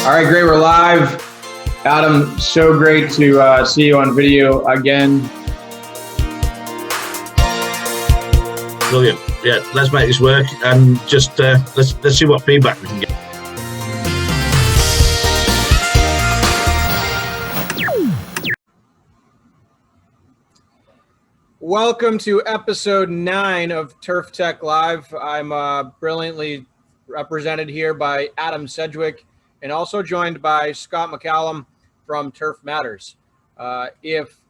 All right, great. We're live. Adam, so great to see you on video again. Brilliant. Yeah, let's make this work and just let's see what feedback we can get. Welcome to episode 9 of Turf Tech Live. I'm brilliantly represented here by Adam Sedgwick and also joined by Scott MacCallum from Turf Matters. If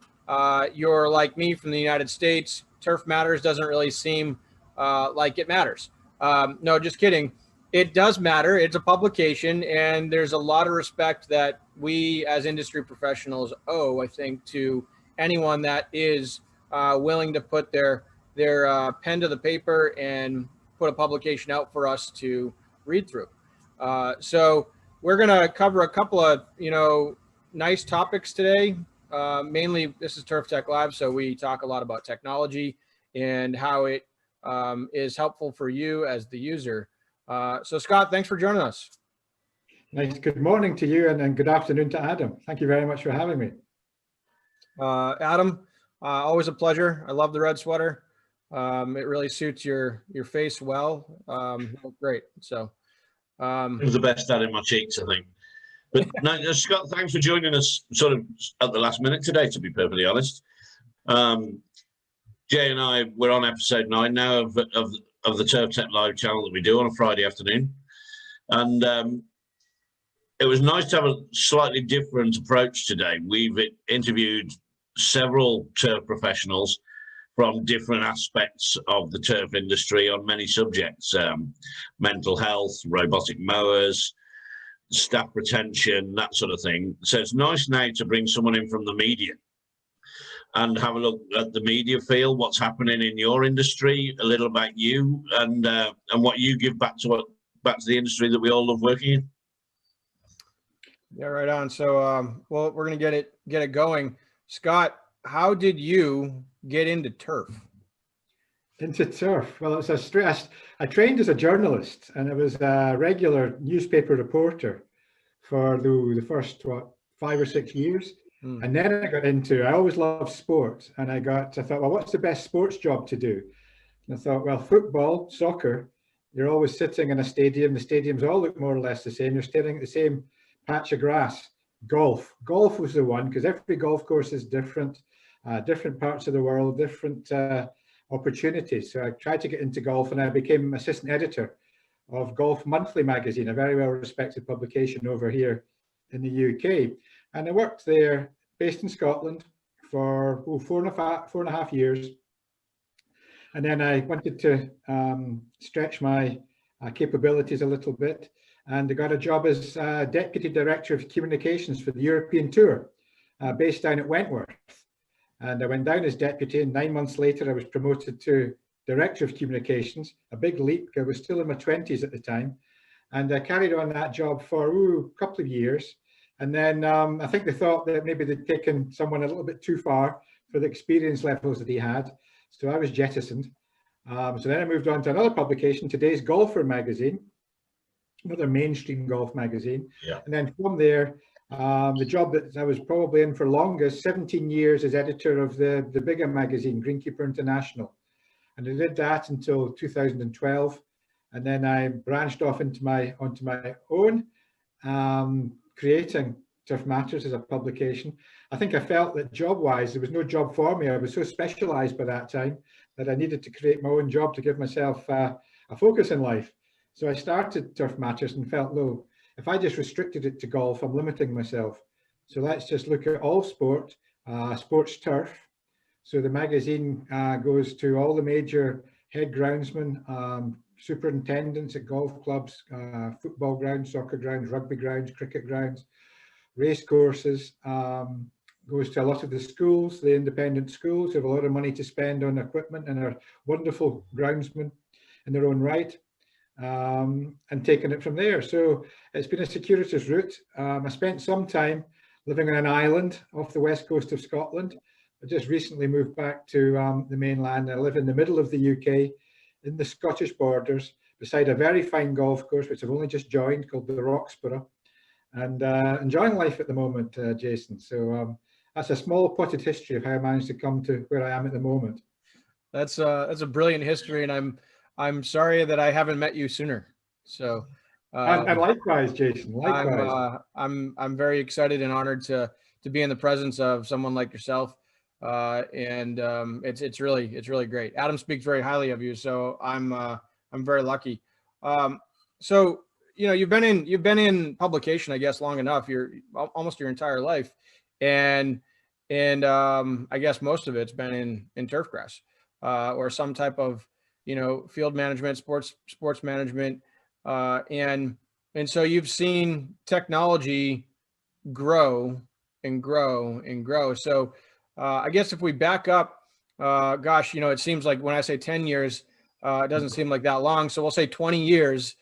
you're like me from the United States, Turf Matters doesn't really seem like it matters. No, just kidding. It does matter. It's a publication, and there's a lot of respect that we as industry professionals owe, I think, to anyone that is willing to put their pen to the paper and put a publication out for us to read through. So we're going to cover a couple of, nice topics today. Mainly, this is Turf Tech Live, so we talk a lot about technology and how it is helpful for you as the user. So Scott, thanks for joining us. Nice. Good morning to you and good afternoon to Adam. Thank you very much for having me. Adam, always a pleasure. I love the red sweater. It really suits your face well. You look great. So It was the best out in my cheeks, I think. But no, Scott, thanks for joining us sort of at the last minute today, to be perfectly honest. Jay and I, we're on episode 9 now of the Turf Tech Live channel that we do on a Friday afternoon. And it was nice to have a slightly different approach today. We've interviewed several turf professionals from different aspects of the turf industry on many subjects, mental health, robotic mowers, staff retention, that sort of thing. So it's nice now to bring someone in from the media and have a look at the media field, what's happening in your industry, a little about you, and what you give back to the industry that we all love working in. Yeah, right on. So, well, we're going to get it going. Scott, how did you get into turf? Into turf? Well, it's a stress. I trained as a journalist, and I was a regular newspaper reporter for the first 5 or 6 years. And then I always loved sport, and I thought, well, what's the best sports job to do? And I thought, well, football, soccer, you're always sitting in a stadium. The stadiums all look more or less the same. You're staring at the same patch of grass. Golf was the one, because every golf course is different, different parts of the world, different opportunities. So I tried to get into golf, and I became assistant editor of Golf Monthly magazine, a very well-respected publication over here in the UK. And I worked there, based in Scotland, for 4.5 years. And then I wanted to stretch my capabilities a little bit, and I got a job as Deputy Director of Communications for the European Tour, based down at Wentworth. And I went down as deputy, and 9 months later I was promoted to Director of Communications, a big leap. I was still in my 20s at the time. And I carried on that job for a couple of years. And then I think they thought that maybe they'd taken someone a little bit too far for the experience levels that he had. So I was jettisoned. So then I moved on to another publication, Today's Golfer magazine, another mainstream golf magazine. Yeah. And then from there, the job that I was probably in for longest, 17 years as editor of the bigger magazine, Greenkeeper International. And I did that until 2012. And then I branched off onto my own, creating Turf Matters as a publication. I think I felt that job-wise, there was no job for me. I was so specialized by that time that I needed to create my own job to give myself a focus in life. So I started Turf Matters and felt, no, if I just restricted it to golf, I'm limiting myself. So let's just look at all sport, sports turf. So the magazine goes to all the major head groundsmen, superintendents at golf clubs, football grounds, soccer grounds, rugby grounds, cricket grounds, race courses, goes to a lot of the schools, the independent schools who have a lot of money to spend on equipment and are wonderful groundsmen in their own right, and taking it from there. So it's been a circuitous route. I spent some time living on an island off the west coast of Scotland. I just recently moved back to the mainland. I live in the middle of the UK, in the Scottish borders, beside a very fine golf course, which I've only just joined, called the Roxborough. and enjoying life at the moment, Jason. So that's a small potted history of how I managed to come to where I am at the moment. That's a brilliant history, and I'm sorry that I haven't met you sooner. So, And likewise, Jason. Likewise. I'm very excited and honored to be in the presence of someone like yourself, and it's really great. Adam speaks very highly of you, so I'm very lucky. So you've been in publication, I guess, long enough. You're almost your entire life, and I guess most of it's been in turfgrass, or some type of field management, sports management, and so you've seen technology grow and grow and grow. So I guess if we back up, gosh, it seems like when I say 10 years, it doesn't seem like that long. So we'll say 20 years.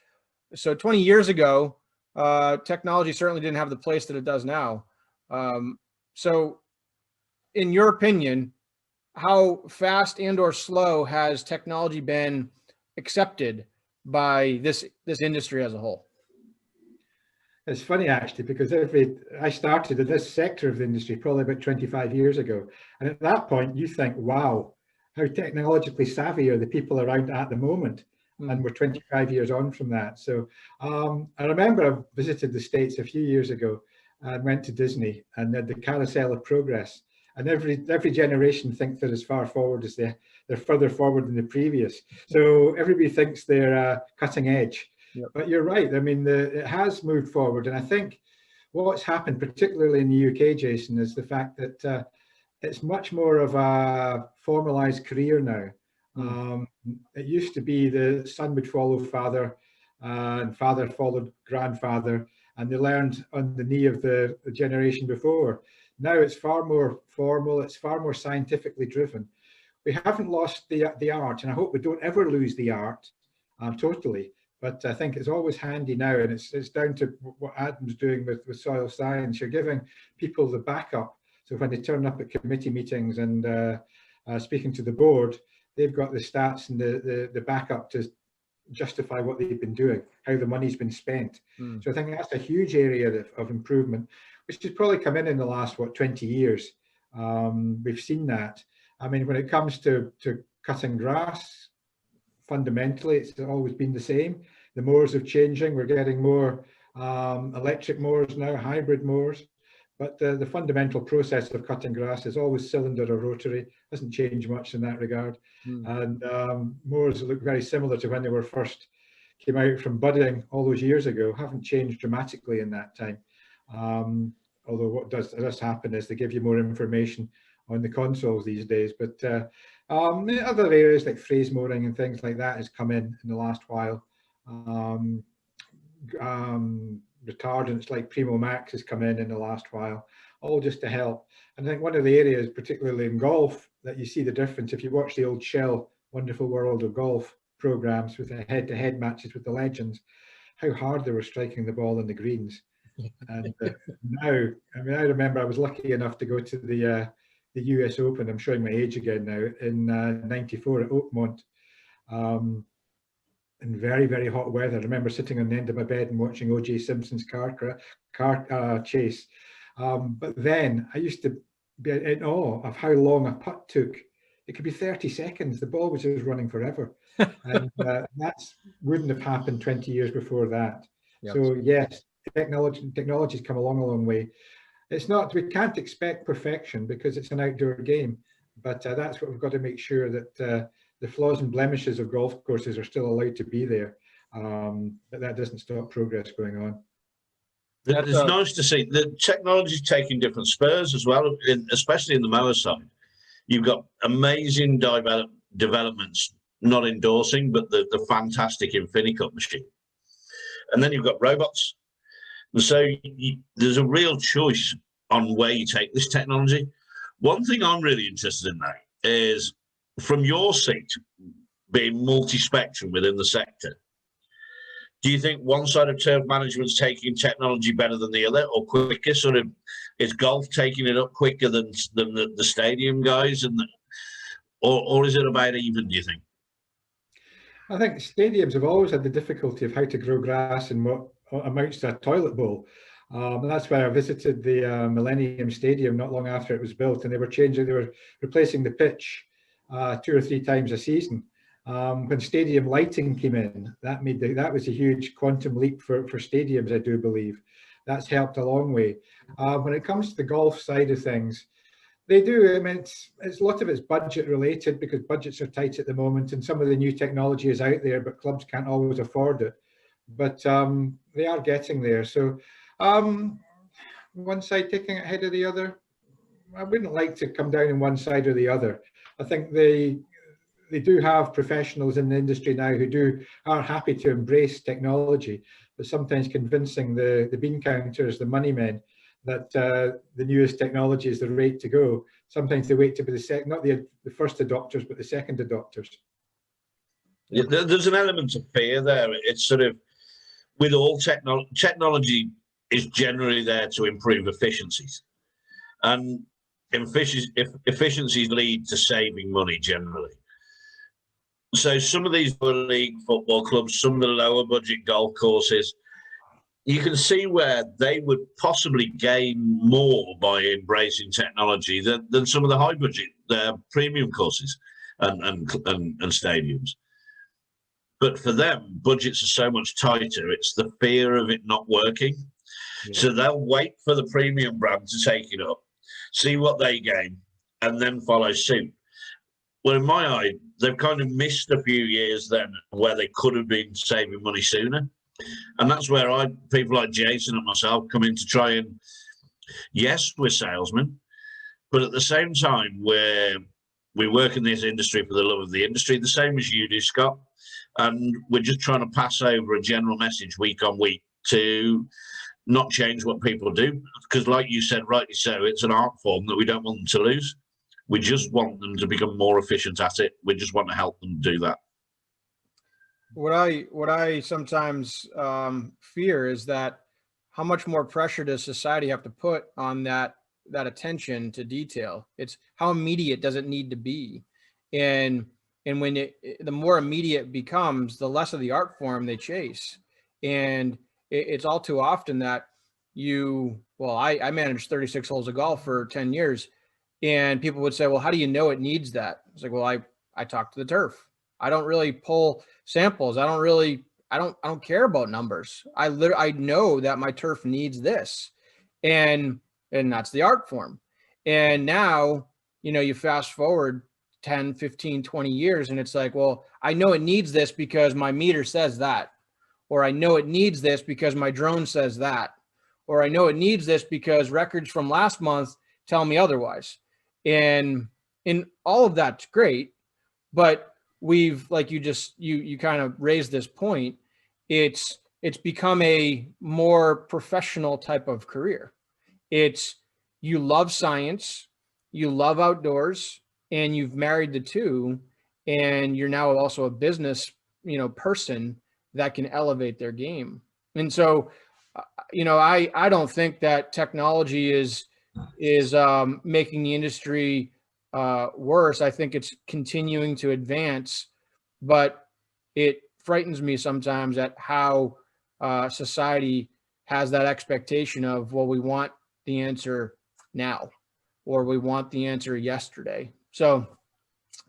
So 20 years ago, technology certainly didn't have the place that it does now. So in your opinion, how fast and or slow has technology been accepted by this industry as a whole? It's funny, actually, because I started in this sector of the industry probably about 25 years ago. And at that point, you think, wow, how technologically savvy are the people around at the moment? And we're 25 years on from that. So I remember I visited the States a few years ago and went to Disney and had the carousel of progress. And every generation thinks they're as far forward as they're further forward than the previous. So everybody thinks they're cutting edge. Yep. But you're right. I mean, it has moved forward. And I think what's happened, particularly in the UK, Jason, is the fact that it's much more of a formalized career now. It used to be the son would follow father and father followed grandfather, and they learned on the knee of the generation before. Now it's far more formal. It's far more scientifically driven. We haven't lost the art, and I hope we don't ever lose the art totally. But I think it's always handy now, and it's down to what Adam's doing with soil science. You're giving people the backup, so when they turn up at committee meetings and speaking to the board, they've got the stats and the backup to justify what they've been doing, how the money's been spent. So I think that's a huge area of improvement, which has probably come in the last 20 years. We've seen that. I mean, when it comes to cutting grass, fundamentally, it's always been the same. The mowers are changing. We're getting more electric mowers now, hybrid mowers. But the fundamental process of cutting grass is always cylinder or rotary. Doesn't change much in that regard. And mowers look very similar to when they were first came out from budding all those years ago. Haven't changed dramatically in that time. Although what does happen is they give you more information on the consoles these days. But other areas like phrase mowing and things like that has come in the last while. Retardants like Primo Max has come in the last while, all just to help. And I think one of the areas, particularly in golf, that you see the difference, if you watch the old Shell Wonderful World of Golf programs with the head-to-head matches with the legends, how hard they were striking the ball in the greens. And now, I mean, I remember I was lucky enough to go to the US Open. I'm showing my age again now, in '94 at Oakmont. In very, very hot weather. I remember sitting on the end of my bed and watching O.J. Simpson's car chase. But then I used to be in awe of how long a putt took. It could be 30 seconds. The ball was just running forever. And that wouldn't have happened 20 years before that. Yep. So yes, technology's come along a long way. It's not, we can't expect perfection because it's an outdoor game, but that's what we've got to make sure that the flaws and blemishes of golf courses are still allowed to be there, but that doesn't stop progress going on. It's nice to see the technology's taking different spurs as well, especially in the mower side. You've got amazing developments, not endorsing, but the fantastic InfiniCut machine. And then you've got robots. And so there's a real choice on where you take this technology. One thing I'm really interested in now is, from your seat, being multi-spectrum within the sector, do you think one side of turf management's taking technology better than the other, or quicker? Sort of, is golf taking it up quicker than the stadium guys, or is it about even, do you think? I think stadiums have always had the difficulty of how to grow grass in what amounts to a toilet bowl. That's why I visited the Millennium Stadium not long after it was built, and they were replacing the pitch 2 or 3 times a season. When stadium lighting came in, that was a huge quantum leap for stadiums, I do believe. That's helped a long way. When it comes to the golf side of things, they do. I mean, it's a lot of it's budget related because budgets are tight at the moment, and some of the new technology is out there, but clubs can't always afford it. But they are getting there. So one side taking it ahead of the other, I wouldn't like to come down on one side or the other. I think they do have professionals in the industry now who are happy to embrace technology, but sometimes convincing the bean counters, the money men, that the newest technology is the rate to go. Sometimes they wait to be not the first adopters, but the second adopters. Yeah, there's an element of fear there. It's sort of, with all technology is generally there to improve efficiencies, and efficiencies lead to saving money generally. So some of these league football clubs, some of the lower budget golf courses, you can see where they would possibly gain more by embracing technology than some of the high budget premium courses and stadiums. But for them, budgets are so much tighter. It's the fear of it not working. Yeah. So they'll wait for the premium brand to take it up, see what they gain, and then follow suit. Well, in my eye, they've kind of missed a few years then where they could have been saving money sooner. And that's where people like Jason and myself come in to try and, yes, we're salesmen, but at the same time, we work in this industry for the love of the industry, the same as you do, Scott. And we're just trying to pass over a general message week on week to not change what people do. Because like you said, rightly so, it's an art form that we don't want them to lose. We just want them to become more efficient at it. We just want to help them do that. What I sometimes fear is that how much more pressure does society have to put on that attention to detail? It's how immediate does it need to be? And when the more immediate it becomes, the less of the art form they chase. And it's all too often that I managed 36 holes of golf for 10 years. And people would say, well, how do you know it needs that? It's like, well, I talk to the turf. I don't really pull samples. I don't care about numbers. I know that my turf needs this. And that's the art form. And now, you fast forward 10, 15, 20 years, and it's like, well, I know it needs this because my meter says that, or I know it needs this because my drone says that, or I know it needs this because records from last month tell me otherwise. And all of that's great, but we've, like you kind of raised this point, it's become a more professional type of career. It's, you love science, you love outdoors, and you've married the two, and you're now also a business, person that can elevate their game. And so, I don't think that technology is making the industry worse. I think it's continuing to advance, but it frightens me sometimes at how society has that expectation of, well, we want the answer now, or we want the answer yesterday. So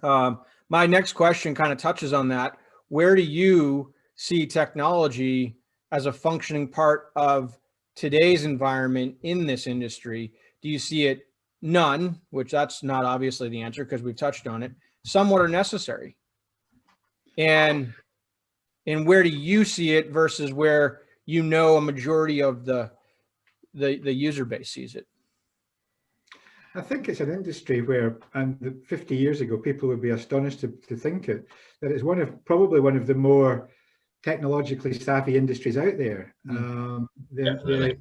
my next question kind of touches on that. Where do you see technology as a functioning part of today's environment in this industry? Do you see it none, which that's not obviously the answer because we've touched on it, somewhat or necessary? And where do you see it versus where a majority of the user base sees it? I think it's an industry where, and 50 years ago, people would be astonished to think it, that it's probably one of the more technologically savvy industries out there. They're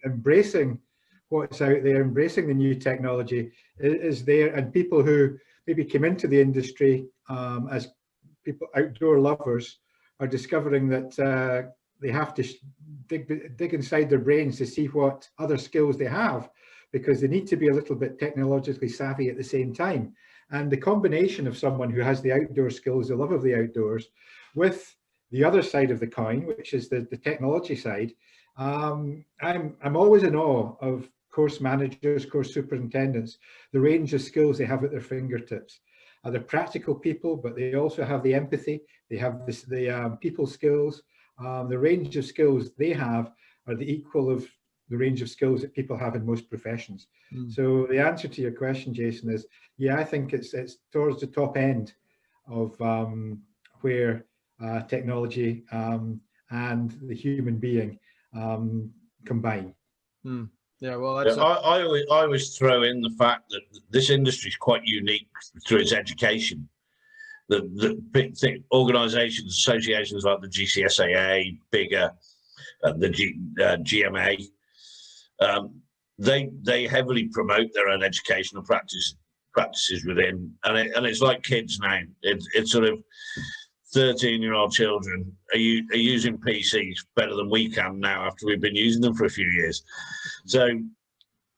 embracing what's out there, embracing the new technology is there, and people who maybe came into the industry as people, outdoor lovers, are discovering that they have to dig inside their brains to see what other skills they have, because they need to be a little bit technologically savvy at the same time. And the combination of someone who has the outdoor skills, the love of the outdoors, with the other side of the coin, which is the technology side, I'm always in awe of course managers, course superintendents, the range of skills they have at their fingertips. They're practical people, but they also have the empathy. They have the people skills. The range of skills they have are the equal of the range of skills that people have in most professions. So the answer to your question, Jason, is yeah, I think it's towards the top end of where technology and the human being combine. Yeah, well, that's I always throw in the fact that this industry is quite unique through its education. The big thing, organisations, associations like the GCSAA, bigger, the GMA, they heavily promote their own educational practices within, and it's like kids now. It's sort of 13-year-old children are using PCs better than we can now after we've been using them for a few years. So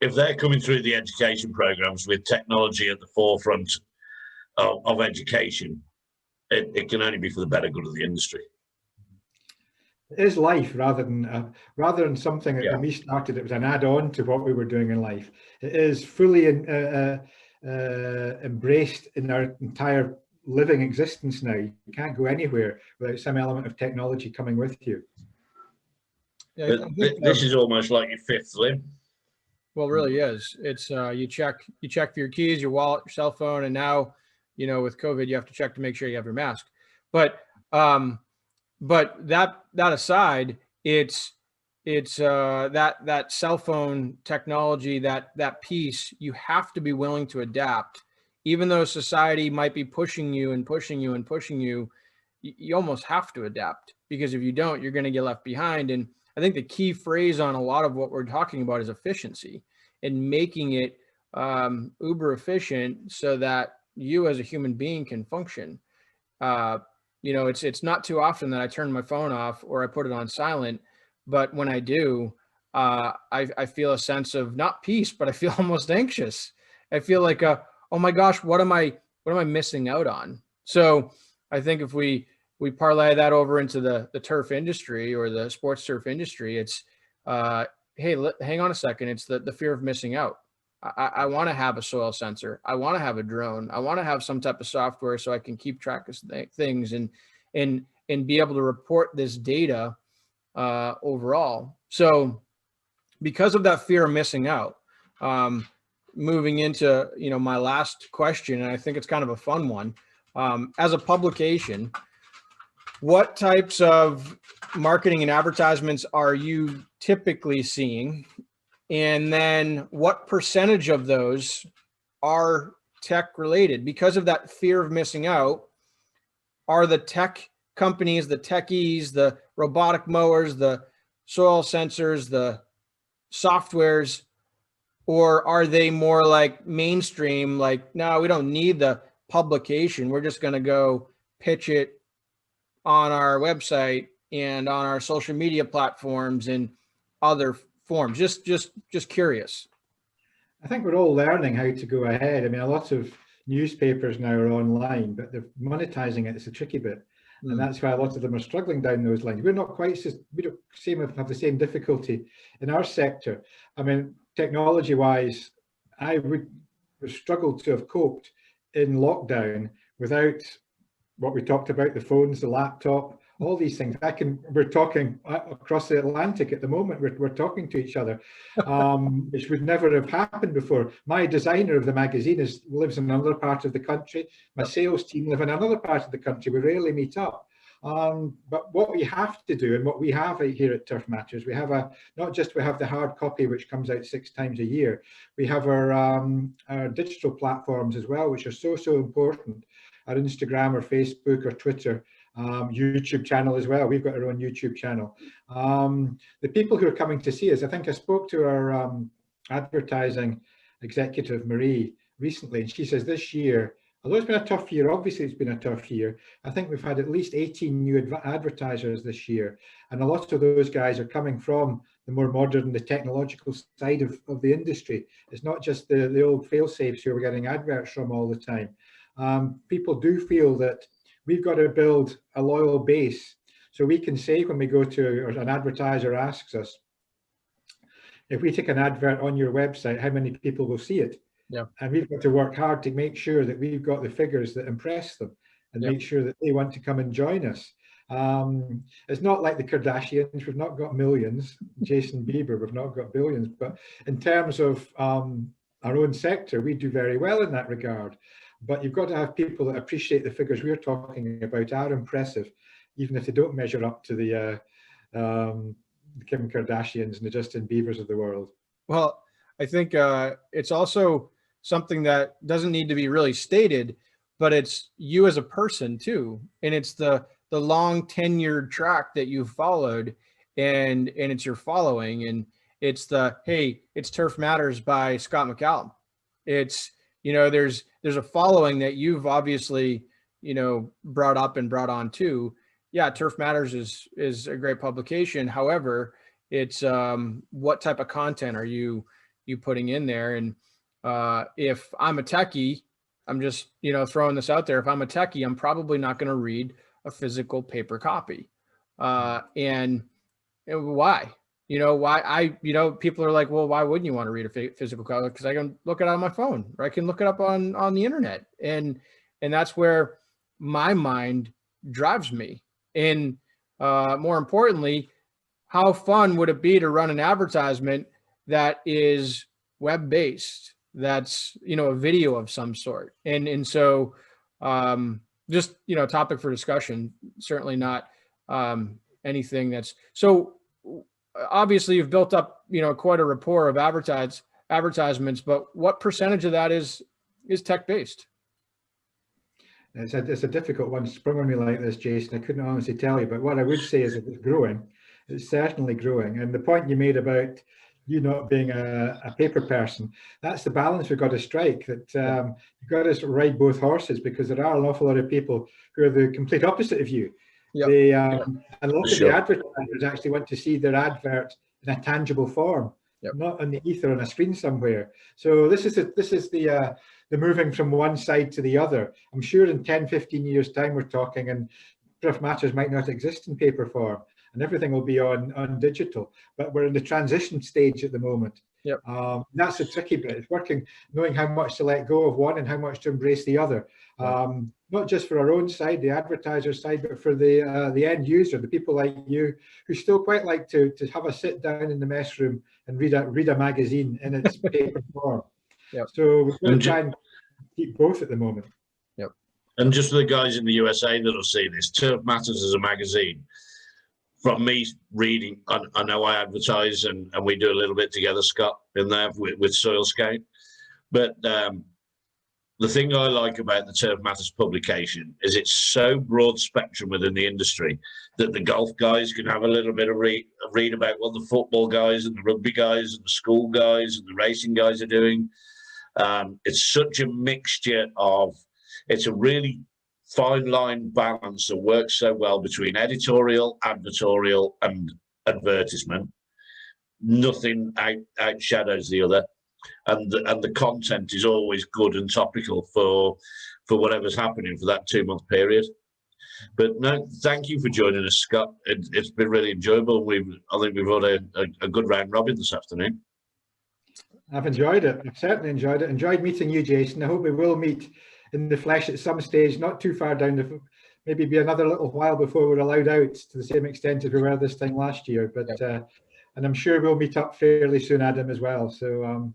if they're coming through the education programs with technology at the forefront of education, it can only be for the better good of the industry. It is life rather than something that when we started, it was an add-on to what we were doing in life. It is fully embraced in our entire living existence now. You can't go anywhere without some element of technology coming with you. Yeah, this is almost like your fifth limb. Well, it really is. It's you check for your keys, your wallet, your cell phone, and now, you know, with COVID, you have to check to make sure you have your mask. But that aside, it's that cell phone technology, that piece, you have to be willing to adapt, even though society might be pushing you and pushing you and pushing you. You almost have to adapt, because if you don't, you're going to get left behind. And I think the key phrase on a lot of what we're talking about is efficiency, and making it uber efficient so that you as a human being can function. You know, it's not too often that I turn my phone off or I put it on silent, but when I do, I feel a sense of not peace, but I feel almost anxious. I feel like, oh my gosh, what am I missing out on? So I think if we parlay that over into the turf industry or the sports turf industry, it's, hey, hang on a second. It's the fear of missing out. I want to have a soil sensor. I want to have a drone. I want to have some type of software so I can keep track of things and be able to report this data overall. So because of that fear of missing out, moving into, you know, my last question, and I think it's kind of a fun one. As a publication, what types of marketing and advertisements are you typically seeing? And then what percentage of those are tech related? Because of that fear of missing out, are the tech companies, the techies, the robotic mowers, the soil sensors, the softwares, or are they more like mainstream, like, no, we don't need the publication. We're just going to go pitch it on our website and on our social media platforms and other forms? Just curious. I think we're all learning how to go ahead. I mean, a lot of newspapers now are online, but they're monetizing it. It's a tricky bit. And that's why a lot of them are struggling down those lines. We're not quite, we don't have the same difficulty in our sector. I mean, technology-wise, I would struggle to have coped in lockdown without what we talked about, the phones, the laptop, all these things. We're talking across the Atlantic at the moment. We're talking to each other, which would never have happened before. My designer of the magazine lives in another part of the country. My sales team live in another part of the country. We rarely meet up. But what we have to do, and what we have here at Turf Matters, we have not just we have the hard copy, which comes out 6 times a year. We have our digital platforms as well, which are so important. Our Instagram or Facebook or Twitter, YouTube channel as well. We've got our own YouTube channel. The people who are coming to see us, I think I spoke to our advertising executive, Marie, recently, and she says this year, although it's been a tough year, obviously it's been a tough year, I think we've had at least 18 new advertisers this year. And a lot of those guys are coming from the more modern, the technological side of the industry. It's not just the old fail-safes who are getting adverts from all the time. People do feel that we've got to build a loyal base. So we can say when we go to, or an advertiser asks us, if we take an advert on your website, how many people will see it? Yeah. And we've got to work hard to make sure that we've got the figures that impress them and Yep. make sure that they want to come and join us. It's not like the Kardashians. We've not got millions. Jason Bieber, we've not got billions. But in terms of our own sector, we do very well in that regard. But you've got to have people that appreciate the figures we're talking about are impressive, even if they don't measure up to the Kim Kardashians and the Justin Biebers of the world. Well, I think it's also something that doesn't need to be really stated, but it's you as a person too, and it's the long tenured track that you've followed, and it's your following, and it's it's Turf Matters by Scott MacCallum. It's, there's a following that you've obviously brought up and brought on too. Yeah, Turf Matters is a great publication. However, it's what type of content are you putting in there? And if I'm a techie, I'm just throwing this out there. If I'm a techie, I'm probably not going to read a physical paper copy. And why? Why people are like, well, why wouldn't you want to read a physical copy? Because I can look it on my phone, or I can look it up on the internet, and that's where my mind drives me. And more importantly, how fun would it be to run an advertisement that is web-based, that's, a video of some sort? And so just, topic for discussion, certainly not anything that's so. Obviously you've built up, quite a rapport of advertisements, but what percentage of that is tech-based? It's a difficult one sprung on me like this, Jason. I couldn't honestly tell you, but what I would say is that it's growing. It's certainly growing. And the point you made about you not being a paper person, that's the balance we've got to strike, that you've got to ride both horses, because there are an awful lot of people who are the complete opposite of you. Yep. And a lot of the advertisers actually want to see their advert in a tangible form, not on the ether on a screen somewhere. So this is the moving from one side to the other. I'm sure in 10, 15 years time we're talking, and Turf Matters might not exist in paper form, and everything will be on digital. But we're in the transition stage at the moment. Yep. That's the tricky bit. It's working, knowing how much to let go of one and how much to embrace the other. Not just for our own side, the advertiser side, but for the end user, the people like you who still quite like to have a sit down in the mess room and read a magazine in its paper form. Yep. So we're going to try and keep both at the moment. Yep. And just for the guys in the USA that'll see this, Turf Matters is a magazine. From me reading, I know I advertise and we do a little bit together, Scott, in there with Soil Scout. But the thing I like about the Turf Matters publication is it's so broad spectrum within the industry that the golf guys can have a little bit of read about what the football guys and the rugby guys and the school guys and the racing guys are doing. It's such a mixture of, it's a really fine line balance that works so well between editorial, advertorial, and advertisement. Nothing outshadows the other, and the content is always good and topical for whatever's happening for that 2-month period. But no, thank you for joining us, Scott. It's been really enjoyable. I think we've had a good round robin this afternoon. I've enjoyed it. I've certainly enjoyed it. Enjoyed meeting you, Jason. I hope we will meet in the flesh at some stage, not too far down maybe be another little while before we're allowed out to the same extent as we were this time last year. But and I'm sure we'll meet up fairly soon, Adam, as well. So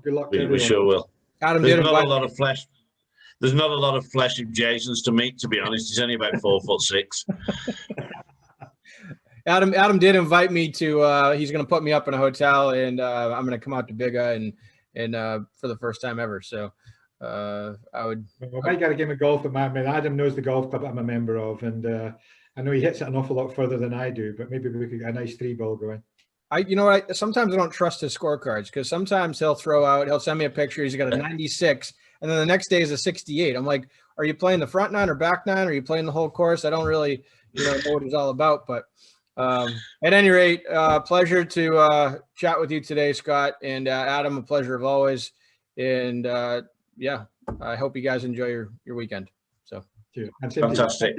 good luck to everyone. We sure will. Adam, there's not a lot of flesh. There's not a lot of flesh of Jason's to meet, to be honest. He's only about 4'6". Adam did invite me to. He's going to put me up in a hotel, and I'm going to come out to Bigga and for the first time ever. So. I might get a game of golf at Adam knows the golf club I'm a member of, and I know he hits it an awful lot further than I do, but maybe we could get a nice 3-ball going. Sometimes I don't trust his scorecards, because sometimes he'll send me a picture, he's got a 96, and then the next day is a 68. I'm like, are you playing the front nine or back nine? Are you playing the whole course? I don't really know what it's all about, but at any rate, pleasure to chat with you today, Scott, and Adam, a pleasure of always. And yeah, I hope you guys enjoy your weekend. So, fantastic.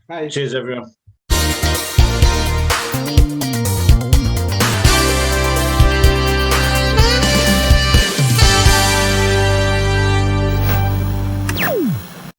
Bye. Cheers, everyone.